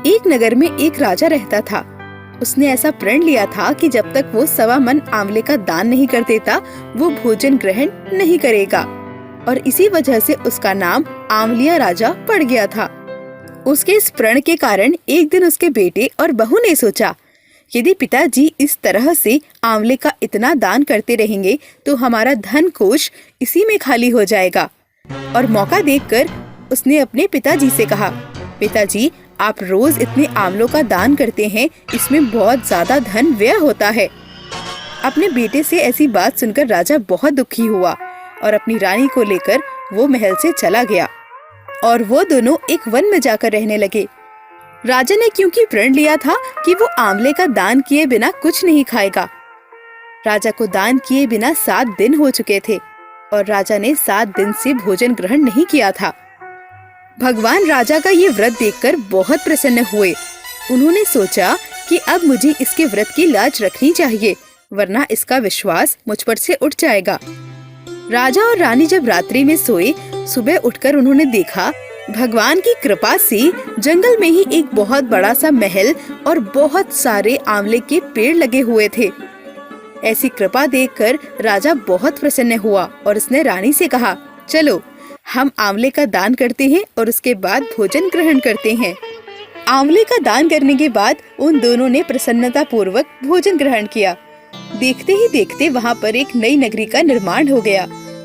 एक नगर में एक राजा रहता था। उसने ऐसा प्रण लिया था कि जब तक वो 1.25 मन आंवले का दान नहीं कर देता वो भोजन ग्रहण नहीं करेगा, और इसी वजह से उसका नाम आंवलिया राजा पड़ गया था। उसके इस प्रण के कारण एक दिन उसके बेटे और बहू ने सोचा, यदि पिताजी इस तरह से आंवले का इतना दान करते रहेंगे तो हमारा धन कोष इसी में खाली हो जाएगा। और मौका देखकर उसने अपने पिताजी से कहा, पिताजी आप रोज इतने आंवलों का दान करते हैं, इसमें बहुत ज्यादा धन व्यय होता है। अपने बेटे से ऐसी बात सुनकर राजा बहुत दुखी हुआ और अपनी रानी को लेकर वो महल से चला गया और वो दोनों एक वन में जाकर रहने लगे। राजा ने क्योंकि प्रण लिया था कि वो आंवले का दान किए बिना कुछ नहीं खाएगा। राजा को दान किए बिना 7 दिन हो चुके थे और राजा ने 7 दिन से भोजन ग्रहण नहीं किया था। भगवान राजा का ये व्रत देखकर बहुत प्रसन्न हुए। उन्होंने सोचा कि अब मुझे इसके व्रत की लाज रखनी चाहिए, वरना इसका विश्वास मुझ पर से उठ जाएगा। राजा और रानी जब रात्रि में सोए, सुबह उठकर उन्होंने देखा भगवान की कृपा से जंगल में ही एक बहुत बड़ा सा महल और बहुत सारे आंवले के पेड़ लगे हुए थे। ऐसी कृपा देखकर राजा बहुत प्रसन्न हुआ और उसने रानी से कहा, चलो हम आंवले का दान करते हैं और उसके बाद भोजन ग्रहण करते हैं। आंवले का दान करने के बाद उन दोनों ने प्रसन्नता पूर्वक भोजन ग्रहण किया। देखते ही देखते वहाँ पर एक नई नगरी का निर्माण हो गया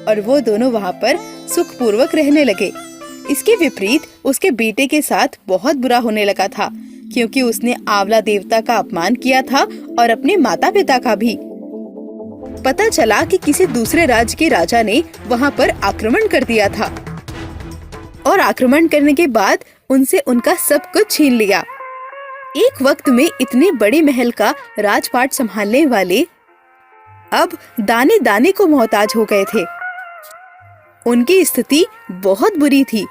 और वो दोनों वहाँ पर सुखपूर्वक रहने लगे। इसके विपरीत उसके बेटे के साथ बहुत बुरा होने लगा था, क्योंकि उसने आंवला देवता का अपमान किया था और अपने माता पिता का भी। पता चला कि किसी दूसरे राज्य के राजा ने वहाँ पर आक्रमण कर दिया था और आक्रमण करने के बाद उनसे उनका सब कुछ छीन लिया। एक वक्त में इतने बड़े महल का राजपाट संभालने वाले अब दाने दाने को मोहताज हो गए थे। उनकी स्थिति बहुत बुरी थी।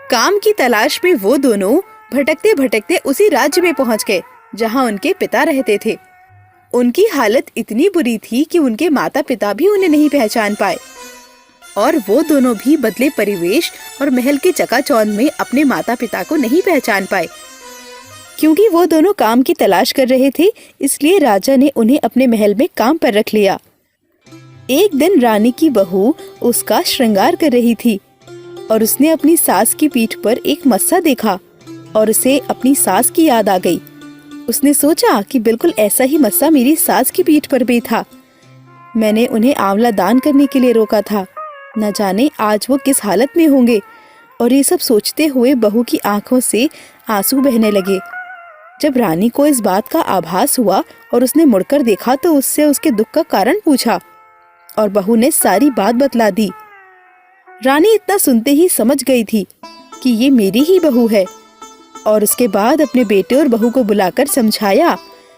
काम की तलाश में वो दोनों भटकते भटकते उसी राज्य में पहुंच गए जहां उनके पिता रहते थे। उनकी हालत इतनी बुरी थी कि उनके माता पिता भी उन्हें नहीं पहचान पाए और वो दोनों भी बदले परिवेश और महल के चकाचौंध में अपने माता पिता को नहीं पहचान पाए। क्योंकि वो दोनों काम की तलाश कर रहे थे, इसलिए राजा ने उन्हें अपने महल में काम पर रख लिया। एक दिन रानी की बहू उसका श्रृंगार कर रही थी और उसने अपनी सास की पीठ पर एक मस्सा देखा और उसे अपनी सास की याद आ गई। उसने सोचा कि बिल्कुल ऐसा ही मस्सा मेरी सास की पीठ पर भी था। मैंने उन्हें आंवला दान करने के लिए रोका था, न जाने आज वो किस हालत में होंगे। और ये सब सोचते हुए बहू की आंखों से आंसू बहने लगे। जब रानी को इस बात का आभास हुआ और उसने मुड़कर देखा तो उससे उसके दुख का कारण पूछा और बहू ने सारी बात बतला दी। रानी इतना सुनते ही समझ गई थी कि ये मेरी ही बहू है और उसके बाद अपने बेटे और बहू को बुलाकर समझाया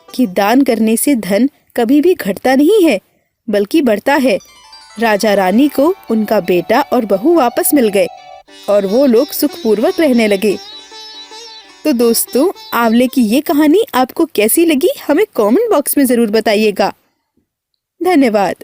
कि दान करने से धन कभी भी घटता नहीं है बल्कि बढ़ता है। राजा रानी को उनका बेटा और बहू वापस मिल गए और वो लोग सुखपूर्वक रहने लगे। तो दोस्तों, आंवले की ये कहानी आपको कैसी लगी हमें कमेंट बॉक्स में जरूर बताइएगा। धन्यवाद।